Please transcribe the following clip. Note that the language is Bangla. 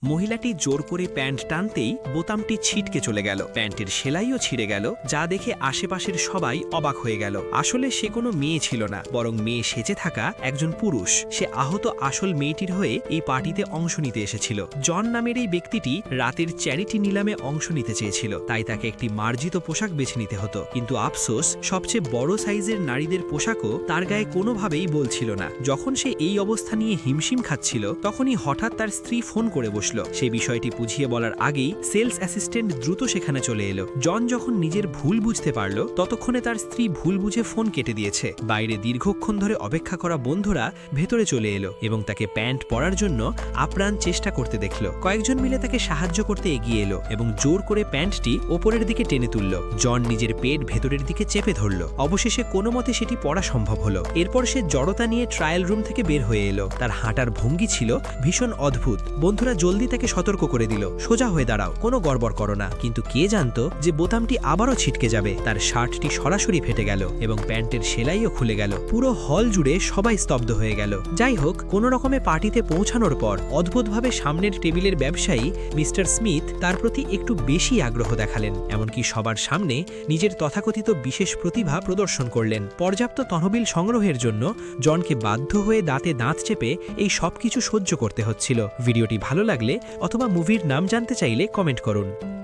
মহিলাটি জোর করে প্যান্ট টানতেই বোতামটি ছিটকে চলে গেল। প্যান্টের সেলাইও ছিঁড়ে গেল, যা দেখে আশেপাশের সবাই অবাক হয়ে গেল। আসলে সে কোনো মেয়ে ছিল না, বরং মেয়ে সেজে থাকা একজন পুরুষ। সে আহত আসল মেয়েটির হয়ে এই পার্টিতে অংশ নিতে এসেছিল। জন নামের এই ব্যক্তিটি রাতের চ্যারিটি নিলামে অংশ নিতে চেয়েছিল, তাই তাকে একটি মার্জিত পোশাক বেছে নিতে হতো। কিন্তু আফসোস, সবচেয়ে বড় সাইজের নারীদের পোশাকও তার গায়ে কোনোভাবেই বলছিল না। যখন সে এই অবস্থা নিয়ে হিমশিম খাচ্ছিল, তখনই হঠাৎ তার স্ত্রী ফোন করে বসল। সে বিষয়টি বুঝিয়ে বলার আগেই সেলস অ্যাসিস্ট্যান্ট দ্রুত সেখানে চলে এলো। জন যখন নিজের ভুল বুঝতে পারল, ততক্ষণে তার স্ত্রী ভুল বুঝে ফোন কেটে দিয়েছে। বাইরে দীর্ঘক্ষণ ধরে অপেক্ষা করা বন্ধুরা ভেতরে চলে এলো এবং তাকে প্যান্ট পরার জন্য আপ্রাণ চেষ্টা করতে দেখল। কয়েকজন মিলে তাকে সাহায্য করতে এগিয়ে এলো এবং জোর করে প্যান্টটি ওপরের দিকে টেনে তুলল। জন নিজের পেট ভেতরের দিকে চেপে ধরল। অবশেষে কোনো মতে সেটি পরা সম্ভব হলো। এরপর সে জড়তা নিয়ে ট্রায়াল রুম থেকে বের হয়ে এলো। তার হাঁটার ভঙ্গি ছিল ভীষণ অদ্ভুত। বন্ধুরা জলদি তাকে সতর্ক করে দিল, সোজা হয়ে দাঁড়াও, কোনো গড়বড় করো না। কিন্তু কে জানতো যে বোতামটি আবারও ছিটকে যাবে। তার শার্টটি সরাসরি ফেটে গেল এবং প্যান্টের সেলাইও খুলে গেল। পুরো হল জুড়ে সবাই স্তব্ধ হয়ে গেল। যাই হোক, কোনো রকমে পার্টিতে পৌঁছানোর পর অদ্ভুতভাবে সামনের টেবিলের ব্যবসায়ী মিস্টার স্মিথ তার প্রতি একটু বেশি আগ্রহ দেখালেন। এমনকি সবার সামনে নিজের তথাকথিত বিশেষ প্রতিভা প্রদর্শন করলেন। পর্যাপ্ত তহবিল সংগ্রহের জন্য জনকে বাধ্য হয়ে দাঁতে দাঁত চেপে এই সবকিছু সহ্য করতে হচ্ছিল। ভিডিওটি ভালো লাগলে অথবা মুভির নাম জানতে চাইলে কমেন্ট করুন।